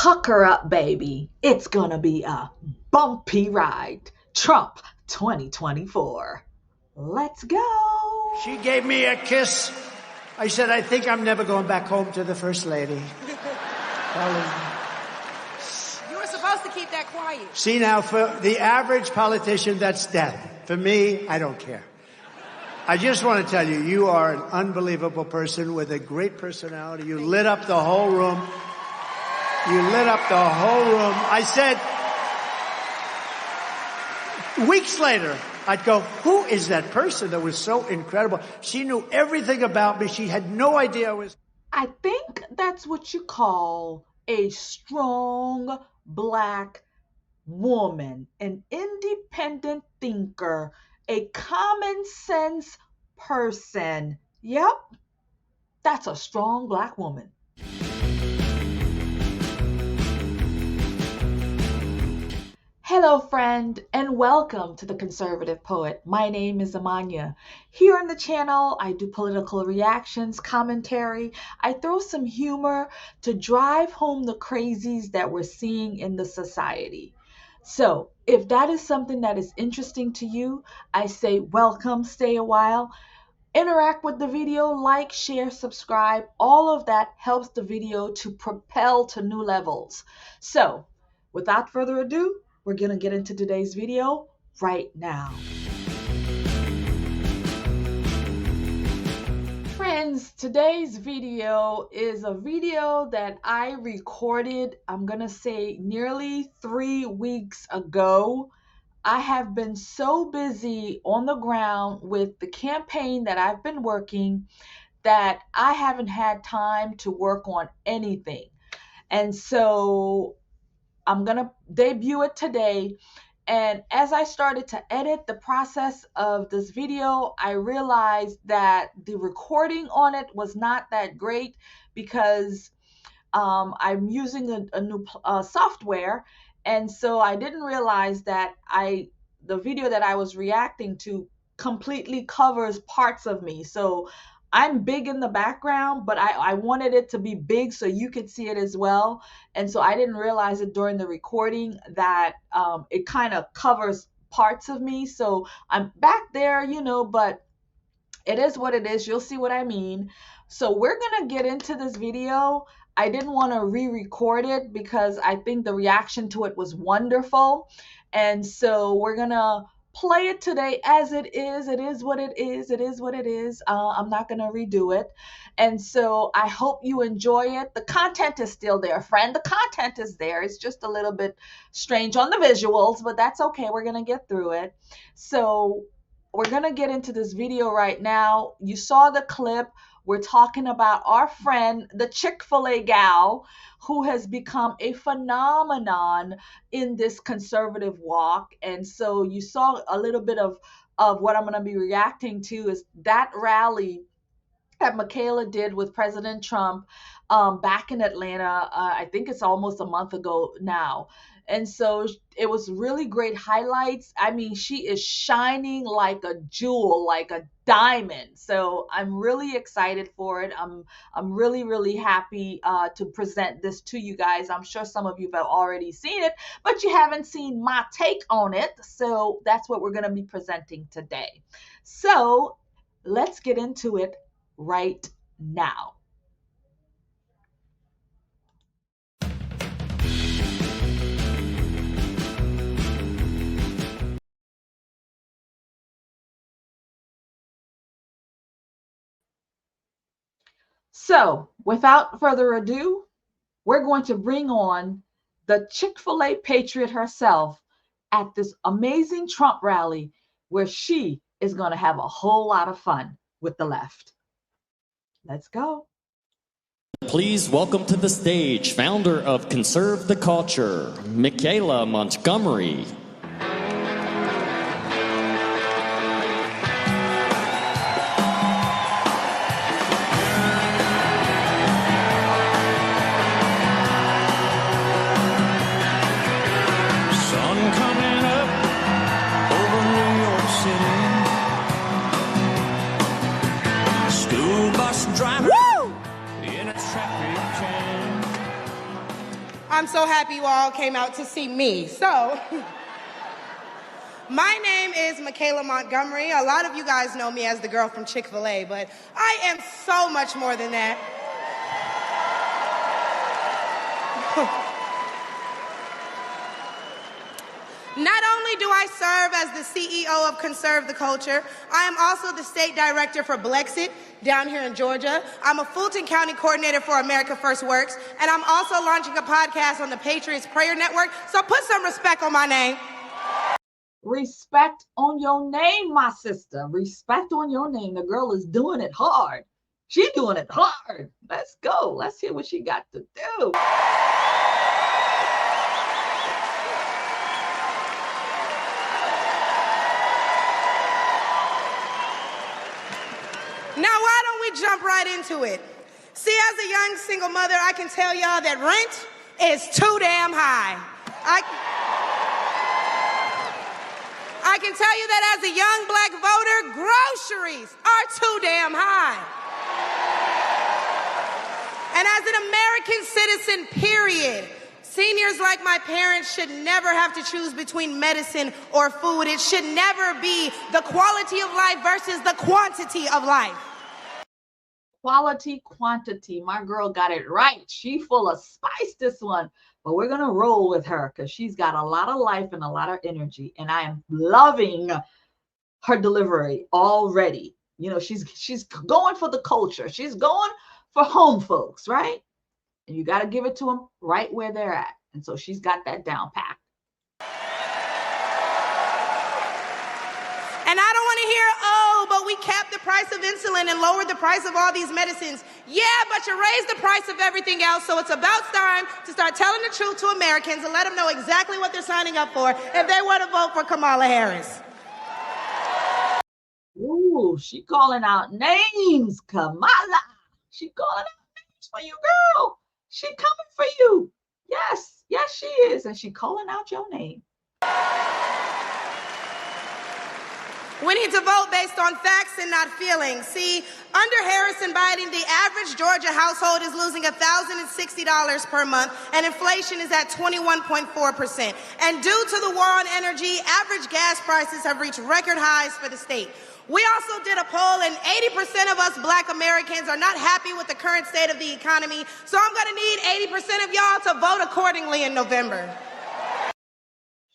Pucker up, baby. It's gonna be a bumpy ride. Trump 2024. Let's go. She gave me a kiss. I said, I think I'm never going back home to the First Lady. You were supposed to keep that quiet. See, now, for the average politician, that's death. For me, I don't care. I just want to tell you, you are an unbelievable person with a great personality. You lit up the whole room. You lit up the whole room. I said, weeks later, I'd go, who is that person that was so incredible? She knew everything about me. She had no idea I was... I think that's what you call a strong Black woman, an independent thinker, a common sense person. Yep, that's a strong Black woman. Hello, friend, and welcome to The Conservative Poet. My name is Amania. Here on the channel, I do political reactions, commentary. I throw some humor to drive home the crazies that we're seeing in the society. So, if that is something that is interesting to you, I say welcome, stay a while. Interact with the video, like, share, subscribe. All of that helps the video to propel to new levels. So, without further ado, we're going to get into today's video right now. Friends, today's video is a video that I recorded, I'm going to say nearly 3 weeks ago. I have been so busy on the ground with the campaign that I've been working that I haven't had time to work on anything. And so I'm going to debut it today. And as I started to edit the process of this video, I realized that the recording on it was not that great because I'm using a new software. And so I didn't realize that the video that I was reacting to completely covers parts of me. So I'm big in the background, but I wanted it to be big so you could see it as well. And so I didn't realize it during the recording that it kind of covers parts of me. So I'm back there, but it is what it is. You'll see what I mean. So we're going to get into this video. I didn't want to re-record it because I think the reaction to it was wonderful. And so we're going to play it today as it is. It is what it is. It is what it is. I'm not going to redo it. And so I hope you enjoy it. The content is still there, friend. The content is there. It's just a little bit strange on the visuals, but that's okay. We're going to get through it. So we're going to get into this video right now. You saw the clip. We're talking about our friend, the Chick-fil-A gal, who has become a phenomenon in this conservative walk. And so you saw a little bit of what I'm going to be reacting to is that rally that Michaelah did with President Trump back in Atlanta. I think it's almost a month ago now. And so it was really great highlights. I mean, she is shining like a jewel, like a diamond. So I'm really excited for it. I'm really, really happy to present this to you guys. I'm sure some of you have already seen it, but you haven't seen my take on it. So that's what we're going to be presenting today. So let's get into it right now. So, without further ado, we're going to bring on the Chick-fil-A patriot herself at this amazing Trump rally where she is going to have a whole lot of fun with the left. Let's go. Please welcome to the stage founder of Conserve the Culture, Michaelah Montgomery. I'm so happy you all came out to see me. So, my name is Michaelah Montgomery. A lot of you guys know me as the girl from Chick-fil-A, but I am so much more than that. Not only do I serve as the CEO of Conserve the Culture, I am also the state director for Blexit down here in Georgia. I'm a Fulton County coordinator for America First Works, and I'm also launching a podcast on the Patriots Prayer Network, so put some respect on my name. Respect on your name, my sister. Respect on your name. The girl is doing it hard. She's doing it hard. Let's go. Let's hear what she got to do. Now, why don't we jump right into it? See, as a young single mother, I can tell y'all that rent is too damn high. I can tell you that as a young black voter, groceries are too damn high. And as an American citizen, period, seniors like my parents should never have to choose between medicine or food. It should never be the quality of life versus the quantity of life. Quality, quantity. My girl got it right. She full of spice, this one. But we're going to roll with her because she's got a lot of life and a lot of energy. And I am loving her delivery already. You know, she's going for the culture. She's going for home folks, right? And you got to give it to them right where they're at. And so she's got that down packed. And I don't want to hear, oh, but we capped the price of insulin and lowered the price of all these medicines. Yeah, but you raised the price of everything else. So it's about time to start telling the truth to Americans and let them know exactly what they're signing up for if they want to vote for Kamala Harris. Ooh, she calling out names, Kamala. She calling out names for you, girl. She coming for you. Yes, yes, she is. And she calling out your name. We need to vote based on facts and not feelings. See, under Harris and Biden, the average Georgia household is losing $1,060 per month, and inflation is at 21.4%. And due to the war on energy, average gas prices have reached record highs for the state. We also did a poll, and 80% of us black Americans are not happy with the current state of the economy, so I'm going to need 80% of y'all to vote accordingly in November.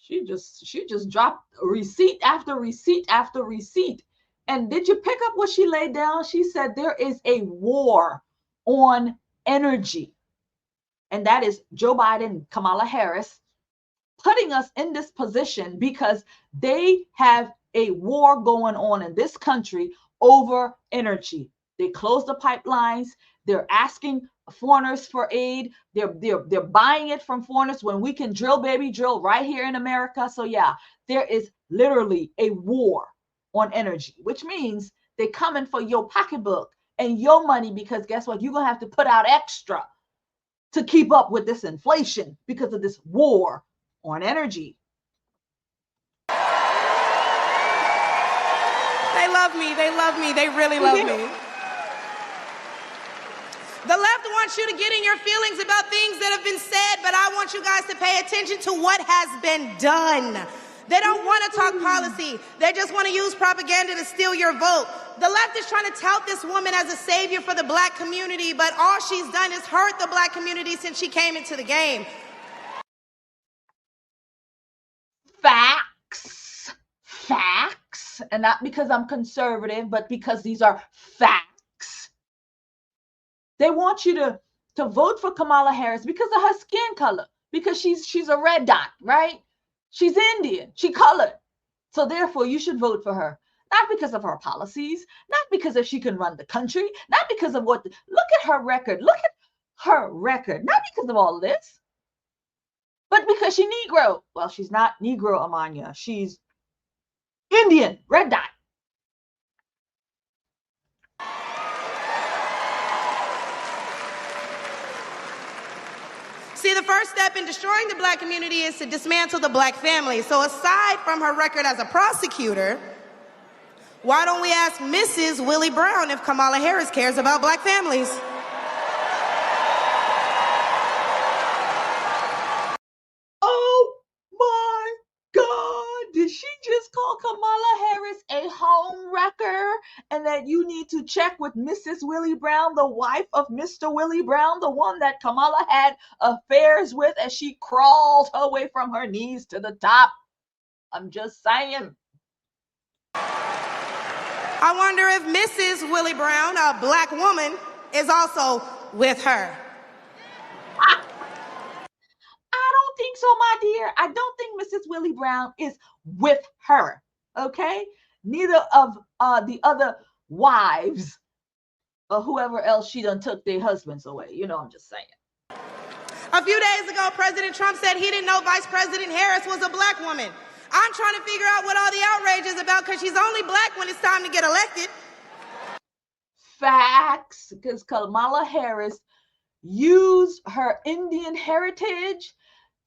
She just dropped receipt after receipt after receipt. And did you pick up what she laid down? She said there is a war on energy. And that is Joe Biden, Kamala Harris, putting us in this position because they have a war going on in this country over energy. They closed the pipelines. They're asking foreigners for aid. They're buying it from foreigners when we can drill, baby, drill right here in America. So yeah, there is literally a war on energy, which means they're coming for your pocketbook and your money because guess what? You're going to have to put out extra to keep up with this inflation because of this war on energy. They love me. They love me. They really love me. The left wants you to get in your feelings about things that have been said, but I want you guys to pay attention to what has been done. They don't want to talk policy. They just want to use propaganda to steal your vote. The left is trying to tout this woman as a savior for the black community, but all she's done is hurt the black community since she came into the game. Facts. Facts. And not because I'm conservative, but because these are facts. They want you to vote for Kamala Harris because of her skin color, because she's a red dot, right? She's Indian, she colored. So therefore you should vote for her. Not because of her policies, not because if she can run the country, not because of look at her record. Look at her record. Not because of all of this, but because she's Negro. Well, she's not Negro, Amania. She's Indian, red dot. See, the first step in destroying the black community is to dismantle the black family. So aside from her record as a prosecutor, why don't we ask Mrs. Willie Brown if Kamala Harris cares about black families? Kamala Harris a home wrecker and that you need to check with Mrs. Willie Brown, the wife of Mr. Willie Brown, the one that Kamala had affairs with as she crawled her way from her knees to the top. I'm just saying. I wonder if Mrs. Willie Brown, a black woman, is also with her. I don't think so, my dear. I don't think Mrs. Willie Brown is with her, okay? Neither of the other wives or whoever else she done took their husbands away. You know, I'm just saying. A few days ago, President Trump said he didn't know Vice President Harris was a black woman. I'm trying to figure out what all the outrage is about because she's only black when it's time to get elected. Facts, because Kamala Harris used her Indian heritage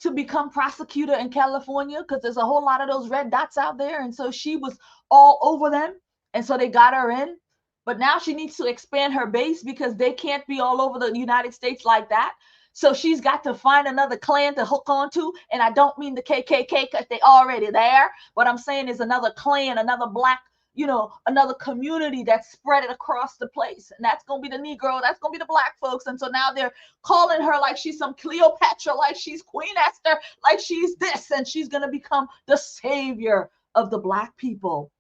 to become prosecutor in California because there's a whole lot of those red dots out there. And so she was all over them. And so they got her in. But now she needs to expand her base because they can't be all over the United States like that. So she's got to find another clan to hook onto. And I don't mean the KKK because they're already there. What I'm saying is another clan, another black, you know, another community that's spread it across the place. And that's going to be the Negro. That's going to be the black folks. And so now they're calling her like she's some Cleopatra, like she's Queen Esther, like she's this. And she's going to become the savior of the black people.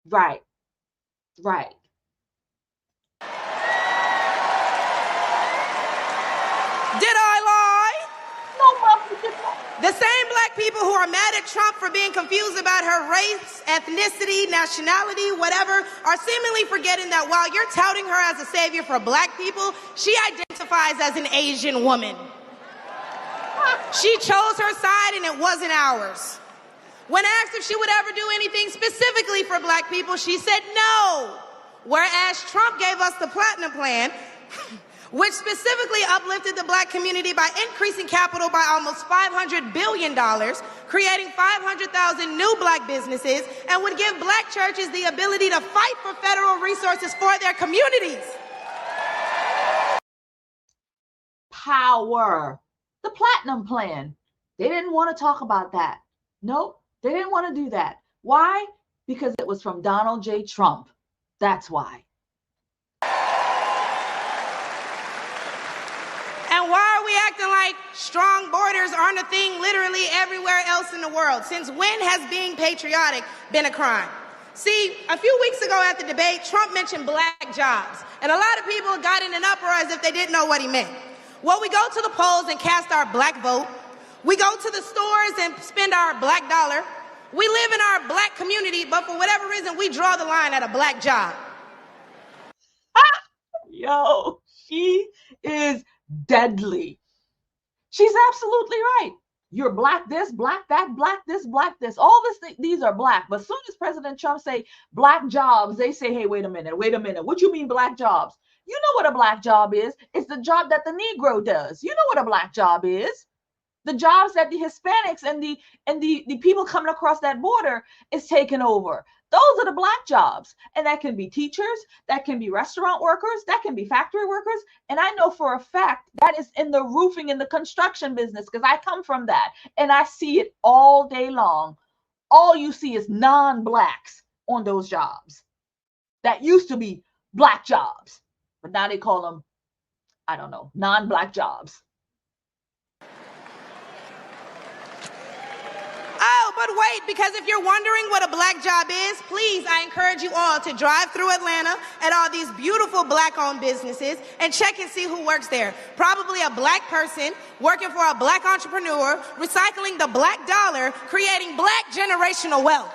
Right. Right. Did I lie? No, Mom, you did not. The same black people who are mad at Trump for being confused about her race, ethnicity, nationality, whatever, are seemingly forgetting that while you're touting her as a savior for black people, she identifies as an Asian woman. She chose her side and it wasn't ours. When asked if she would ever do anything specifically for black people, she said no. Whereas Trump gave us the Platinum Plan, which specifically uplifted the black community by increasing capital by almost $500 billion, creating 500,000 new black businesses, and would give black churches the ability to fight for federal resources for their communities. Power. The Platinum Plan. They didn't want to talk about that. Nope, they didn't want to do that. Why? Because it was from Donald J. Trump. That's why. And why are we acting like strong borders aren't a thing literally everywhere else in the world? Since when has being patriotic been a crime? See, a few weeks ago at the debate, Trump mentioned black jobs. And a lot of people got in an uproar as if they didn't know what he meant. Well, we go to the polls and cast our black vote. We go to the stores and spend our black dollar. We live in our black community, but for whatever reason, we draw the line at a black job. Yo, she is deadly. She's absolutely right. You're black this, black that, black this, black this. All this, these are black. But as soon as President Trump say black jobs, they say, hey, wait a minute. What you mean black jobs? You know what a black job is. It's the job that the Negro does. You know what a black job is. The jobs that the Hispanics and the people coming across that border is taking over. Those are the black jobs. And that can be teachers, that can be restaurant workers, that can be factory workers. And I know for a fact that is in the roofing and the construction business because I come from that. And I see it all day long. All you see is non-blacks on those jobs. That used to be black jobs. But now they call them, I don't know, non-black jobs. Oh, but wait, because if you're wondering what a black job is, please, I encourage you all to drive through Atlanta at all these beautiful black-owned businesses and check and see who works there. Probably a black person working for a black entrepreneur, recycling the black dollar, creating black generational wealth.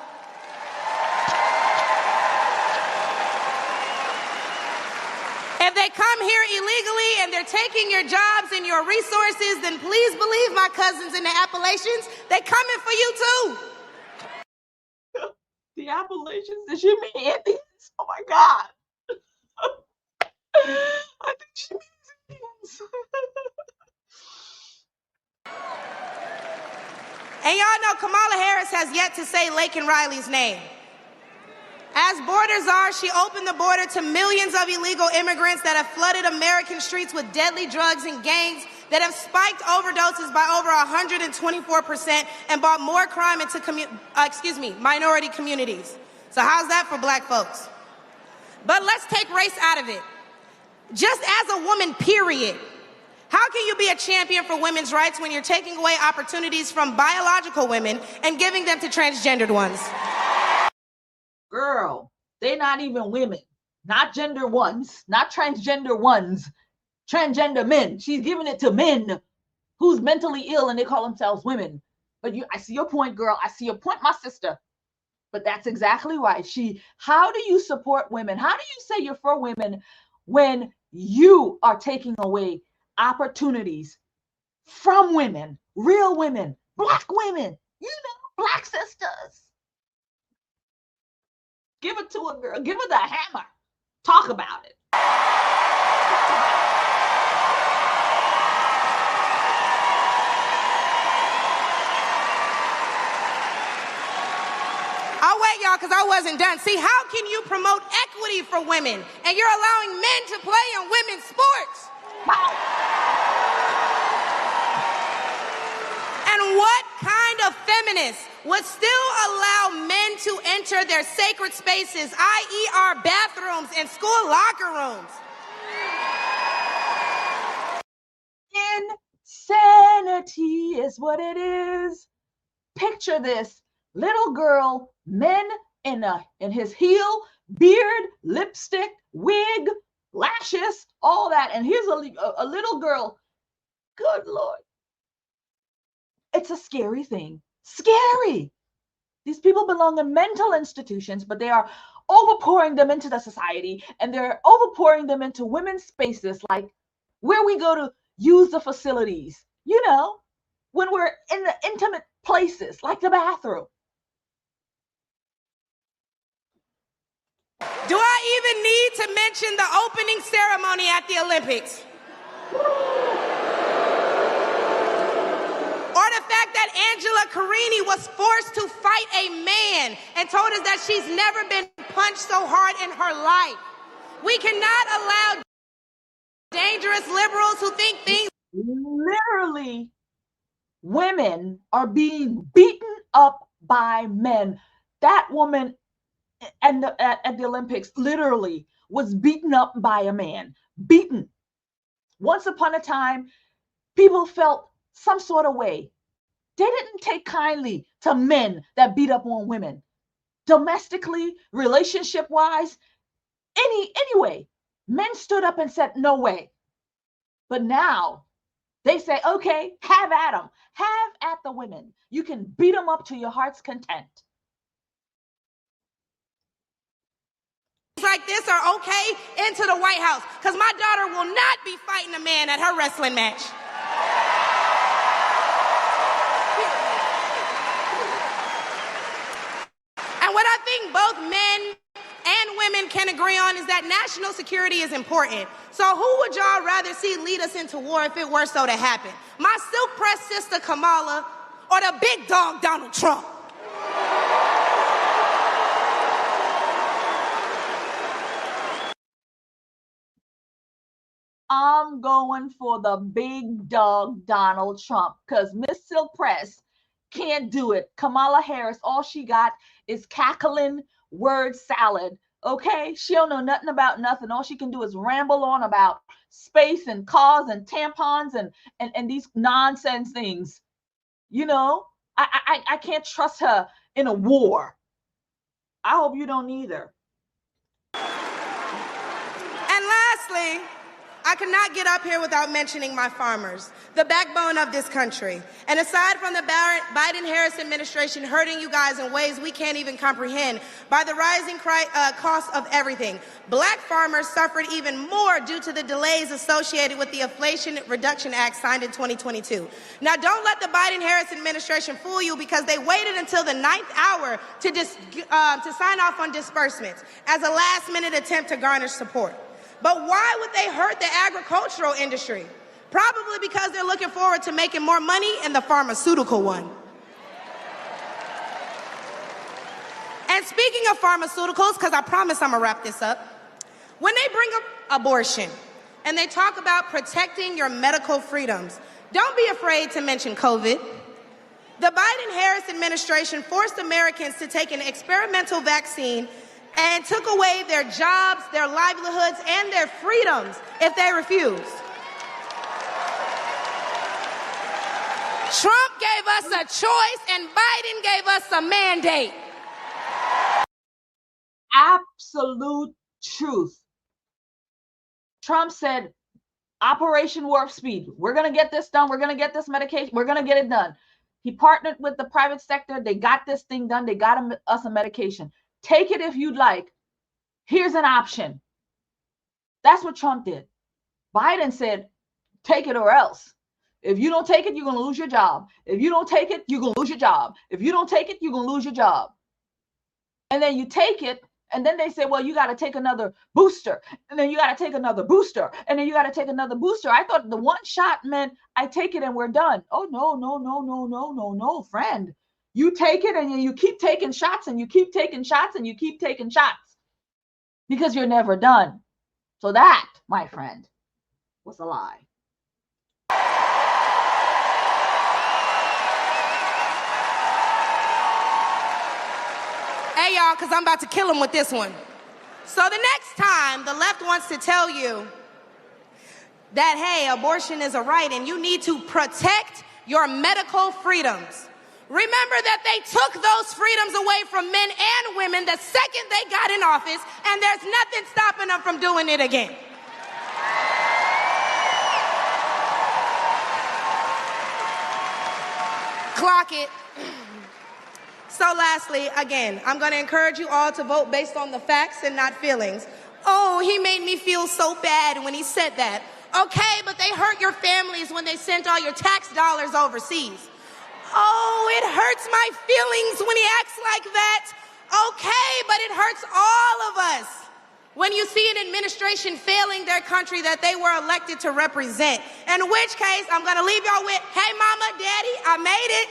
If they come here illegally and they're taking your jobs and your resources, then please believe my cousins in the Appalachians, they're coming for you too. The Appalachians? Did she mean Indians? Oh my God. I think she means Indians. And y'all know Kamala Harris has yet to say Laken Riley's name. As border czar, she opened the border to millions of illegal immigrants that have flooded American streets with deadly drugs and gangs that have spiked overdoses by over 124% and brought more crime into minority communities. So how's that for black folks? But let's take race out of it. Just as a woman, period. How can you be a champion for women's rights when you're taking away opportunities from biological women and giving them to transgendered ones? Girl, they're not even women. Not gender ones. Not transgender ones. Transgender men. She's giving it to men who's mentally ill and they call themselves women. But I see your point, girl. I see your point, my sister. But that's exactly right. How do you support women? How do you say you're for women when you are taking away opportunities from women, real women, black women, black sisters? Give it to a girl. Give her the hammer. Talk about it. I'll wait, y'all, because I wasn't done. See, how can you promote equity for women and you're allowing men to play in women's sports? And what kind of feminist would still allow men to enter their sacred spaces, i.e. our bathrooms and school locker rooms? Insanity is what it is. Picture this. Little girl, men in his heel, beard, lipstick, wig, lashes, all that. And here's a little girl. Good Lord. It's a scary thing. Scary. These people belong in mental institutions, but they are overpouring them into the society, and they're overpouring them into women's spaces, like where we go to use the facilities, when we're in the intimate places, like the bathroom. Do I even need to mention the opening ceremony at the Olympics? Or the fact that Angela Carini was forced to fight a man and told us that she's never been punched so hard in her life. We cannot allow dangerous liberals who think things... Literally, women are being beaten up by men. That woman at the Olympics literally was beaten up by a man. Beaten. Once upon a time, people felt some sort of way. They didn't take kindly to men that beat up on women. Domestically, relationship-wise, anyway, men stood up and said, no way. But now they say, okay, have at them. Have at the women. You can beat them up to your heart's content. Like this are okay into the White House, because my daughter will not be fighting a man at her wrestling match. And what I think both men and women can agree on is that national security is important. So who would y'all rather see lead us into war if it were so to happen? My silk-pressed sister Kamala or the big dog Donald Trump? I'm going for the big dog Donald Trump, because Miss Silk Press can't do it. Kamala Harris, all she got is cackling word salad. Okay, she don't know nothing about nothing. All she can do is ramble on about space and cars and tampons and these nonsense things. I can't trust her in a war. I hope you don't either. And lastly, I cannot get up here without mentioning my farmers, the backbone of this country. And aside from the Biden-Harris administration hurting you guys in ways we can't even comprehend by the rising cost of everything, black farmers suffered even more due to the delays associated with the Inflation Reduction Act signed in 2022. Now, don't let the Biden-Harris administration fool you, because they waited until the 9th hour to sign off on disbursements as a last-minute attempt to garner support. But why would they hurt the agricultural industry? Probably because they're looking forward to making more money in the pharmaceutical one. And speaking of pharmaceuticals, because I promise I'm gonna wrap this up, when they bring up abortion, and they talk about protecting your medical freedoms. Don't be afraid to mention COVID. The Biden-Harris administration forced Americans to take an experimental vaccine and took away their jobs, their livelihoods, and their freedoms if they refused. Trump gave us a choice and Biden gave us a mandate. Absolute truth. Trump said, Operation Warp Speed. We're going to get this done. We're going to get this medication. We're going to get it done. He partnered with the private sector. They got this thing done. They got us a medication. Take it if you'd like. Here's an option. That's what Trump did. Biden said, take it or else. If you don't take it, you're going to lose your job. If you don't take it, you're going to lose your job. If you don't take it, you're going to lose your job. And then you take it, and then they say, well, you got to take another booster. And then you got to take another booster. And then you got to take another booster. I thought the one shot meant I take it and we're done. Oh, no, friend. You take it and you keep taking shots and you keep taking shots and you keep taking shots because you're never done. So that, my friend, was a lie. Hey, y'all, because I'm about to kill him with this one. So the next time the left wants to tell you that, hey, abortion is a right and you need to protect your medical freedoms, remember that they took those freedoms away from men and women the second they got in office, and there's nothing stopping them from doing it again. Clock it. So lastly, again, I'm going to encourage you all to vote based on the facts and not feelings. Oh, he made me feel so bad when he said that. Okay, but they hurt your families when they sent all your tax dollars overseas. Oh, it hurts my feelings when he acts like that. Okay, but it hurts all of us when you see an administration failing their country that they were elected to represent. In which case, I'm going to leave y'all with, hey, mama, daddy, I made it.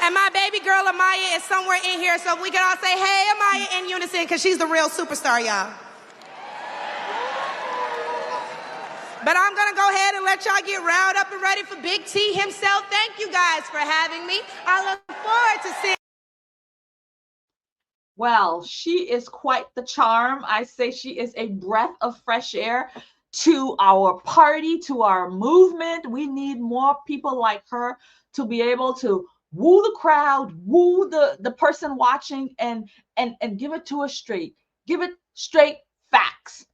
And my baby girl, Amaya, is somewhere in here, so we can all say, hey, Amaya, in unison, because she's the real superstar, y'all. But I'm going to go ahead and let y'all get riled up and ready for Big T himself. Thank you guys for having me. I look forward to seeing. Well, she is quite the charm. I say she is a breath of fresh air to our party, to our movement. We need more people like her to be able to woo the crowd, woo the person watching, and give it to us straight. Give it straight facts.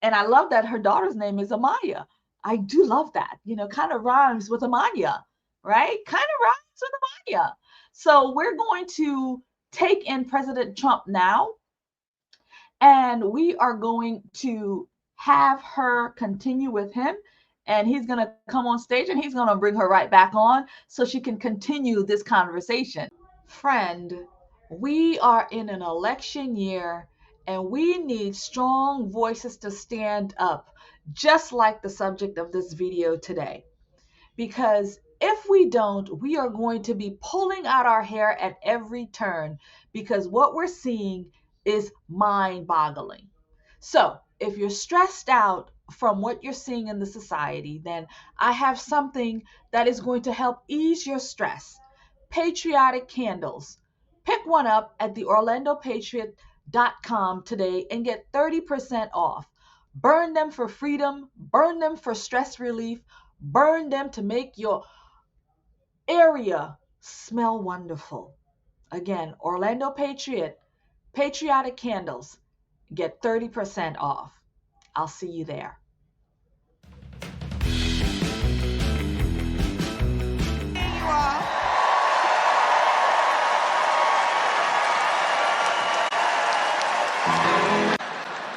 And I love that her daughter's name is Amaya. I do love that. You know, kind of rhymes with Amania, right? Kind of rhymes with Amania. So we're going to take in President Trump now, and we are going to have her continue with him. And he's going to come on stage and he's going to bring her right back on so she can continue this conversation. Friend, we are in an election year and we need strong voices to stand up, just like the subject of this video today. Because if we don't, we are going to be pulling out our hair at every turn because what we're seeing is mind-boggling. So if you're stressed out from what you're seeing in the society, then I have something that is going to help ease your stress. Patriotic candles. Pick one up at the OrlandoPatriot.com today and get 30% off. Burn them for freedom, burn them for stress relief, burn them to make your area smell wonderful. Again, Orlando Patriot, patriotic candles, get 30% off. I'll see you there. There you are.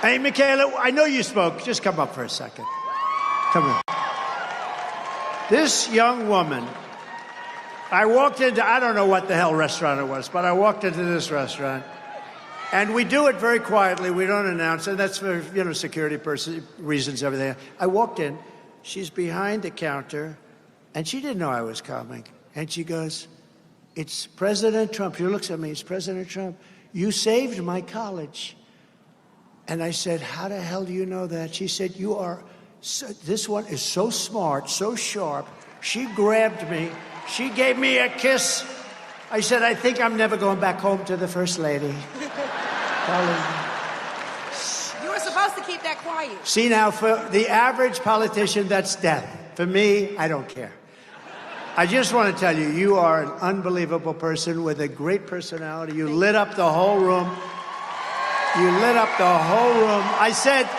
Hey, Michaelah, I know you spoke. Just come up for a second. Come here. This young woman, I walked into, I don't know what the hell restaurant it was, but I walked into this restaurant. And we do it very quietly. We don't announce it. That's for, you know, security reasons, everything. I walked in. She's behind the counter, and she didn't know I was coming. And she goes, it's President Trump. She looks at me, it's President Trump. You saved my college. And I said, how the hell do you know that? She said, you are, this one is so smart, so sharp. She grabbed me. She gave me a kiss. I said, I think I'm never going back home to the First Lady. You were supposed to keep that quiet. See, now, for the average politician, that's death. For me, I don't care. I just want to tell you, you are an unbelievable person with a great personality. You lit up the whole room. You lit up the whole room. I said,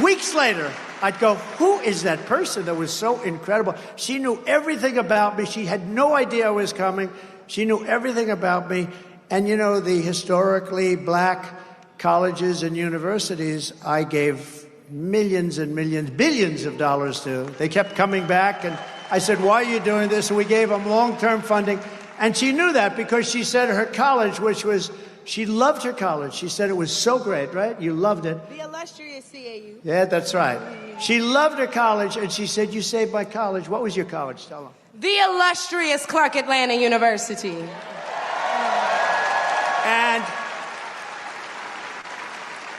weeks later, I'd go, who is that person that was so incredible? She knew everything about me. She had no idea I was coming. She knew everything about me. And you know, the historically black colleges and universities, I gave millions and millions, billions of dollars to. They kept coming back, and I said, why are you doing this? And we gave them long-term funding. And she knew that because she said her college, which was, she loved her college. She said it was so great, right? You loved it. The illustrious CAU. Yeah, that's right. She loved her college, and she said, you saved my college. What was your college? Tell them. The illustrious Clark Atlanta University.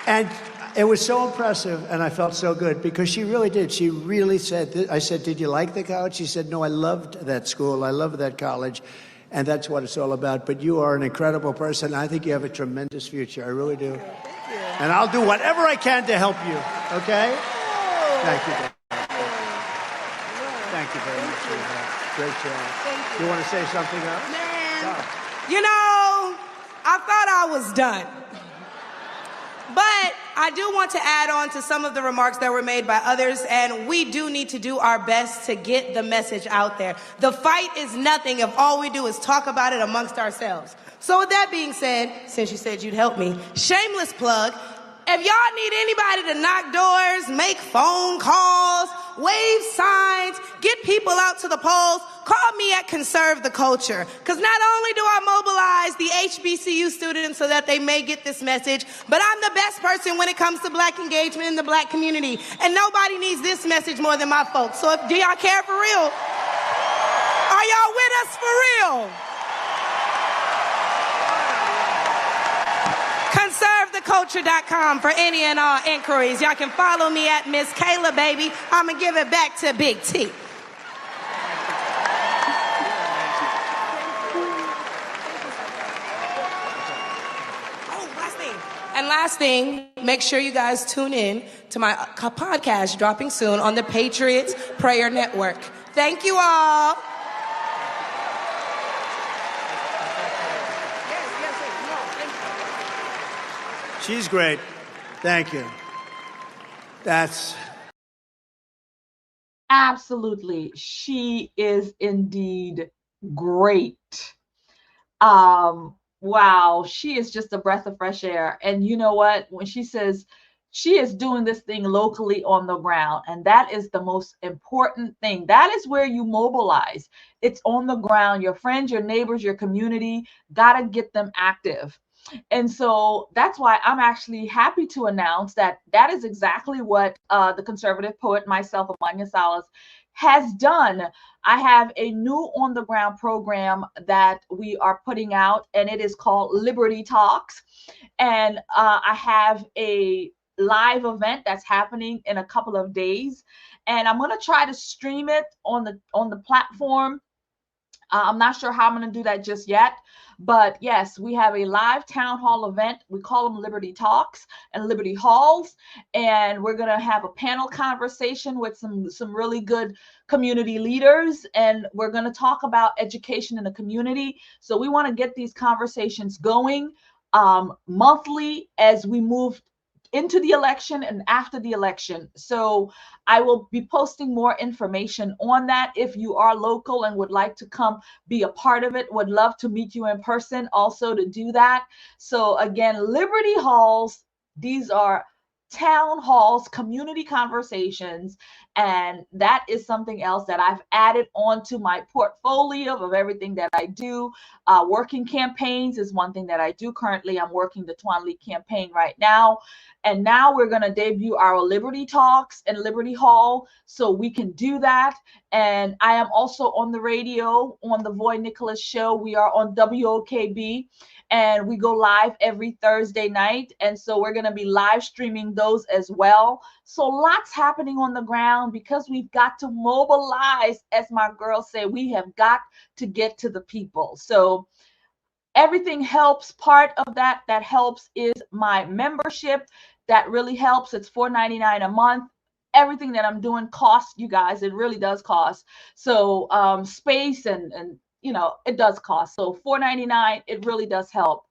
And it was so impressive, and I felt so good, because she really did. She really said, I said, did you like the college? She said, no, I loved that school. I loved that college, and that's what it's all about. But you are an incredible person. I think you have a tremendous future. I really do. Thank you. And I'll do whatever I can to help you, okay? Thank you. Thank you very much. Great job. Thank you. You want to say something else? Man, No. you know, I thought I was done. But I do want to add on to some of the remarks that were made by others, and we do need to do our best to get the message out there. The fight is nothing if all we do is talk about it amongst ourselves. So with that being said, since you said you'd help me, shameless plug, if y'all need anybody to knock doors, make phone calls, wave signs, get people out to the polls, call me at Conserve the Culture. Because not only do I mobilize the HBCU students so that they may get this message, but I'm the best person when it comes to black engagement in the black community. And nobody needs this message more than my folks. So do y'all care for real? Are y'all with us for real? ConserveTheCulture.com for any and all inquiries. Y'all can follow me at Miss Kayla, baby. I'm going to give it back to Big T. And last thing, make sure you guys tune in to my podcast dropping soon on the Patriots Prayer Network. Thank you all. She's great. Thank you. That's... Absolutely. She is indeed great. Wow, she is just a breath of fresh air. And you know what? When she says she is doing this thing locally on the ground, and that is the most important thing. That is where you mobilize. It's on the ground. Your friends, your neighbors, your community, gotta get them active. And so that's why I'm actually happy to announce that that is exactly what the conservative poet, myself, Amania Salas, has done. I have a new on the ground program that we are putting out, and it is called Liberty Talks. And I have a live event that's happening in a couple of days, and I'm going to try to stream it on the platform. I'm not sure how I'm going to do that just yet. But yes, we have a live town hall event. We call them Liberty Talks and Liberty Halls. And we're going to have a panel conversation with some really good community leaders. And we're going to talk about education in the community. So we want to get these conversations going monthly as we move into the election and after the election. So I will be posting more information on that. If you are local and would like to come be a part of it, would love to meet you in person also to do that. So again, Liberty Halls, these are town halls, community conversations, and that is something else that I've added onto my portfolio of everything that I do. Working campaigns is one thing that I do currently. I'm working the Twanlee campaign right now, and now we're going to debut our Liberty Talks in Liberty Hall, so we can do that. And I am also on the radio on the Voy Nicholas show. We are on WOKB, and we go live every Thursday night. And so we're going to be live streaming those as well. So lots happening on the ground because we've got to mobilize. As my girls say, we have got to get to the people. So everything helps. Part of that helps is my membership. That really helps. It's $4.99 a month. Everything that I'm doing costs, you guys. It really does cost. So space and it does cost. So $4.99, it really does help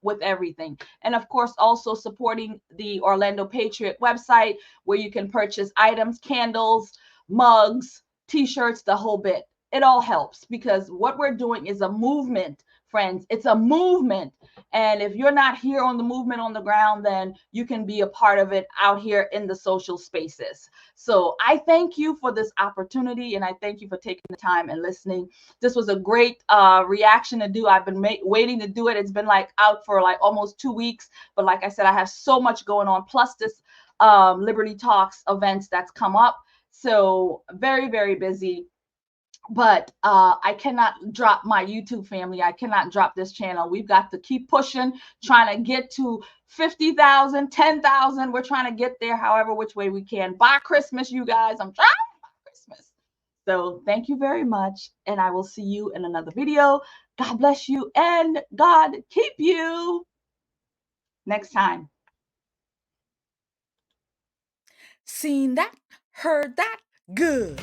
with everything. And of course, also supporting the Orlando Patriot website, where you can purchase items, candles, mugs, t-shirts, the whole bit. It all helps because what we're doing is a movement, friends. It's a movement. And if you're not here on the movement on the ground, then you can be a part of it out here in the social spaces. So I thank you for this opportunity, and I thank you for taking the time and listening. This was a great reaction to do. I've been waiting to do it. It's been like out for like almost 2 weeks. But like I said, I have so much going on, plus this Liberty Talks events that's come up. So very, very busy. But I cannot drop my YouTube family. I cannot drop this channel. We've got to keep pushing, trying to get to 50,000, 10,000. We're trying to get there however which way we can. By Christmas, you guys. I'm trying by Christmas. So thank you very much. And I will see you in another video. God bless you and God keep you. Next time. Seen that, heard that, good.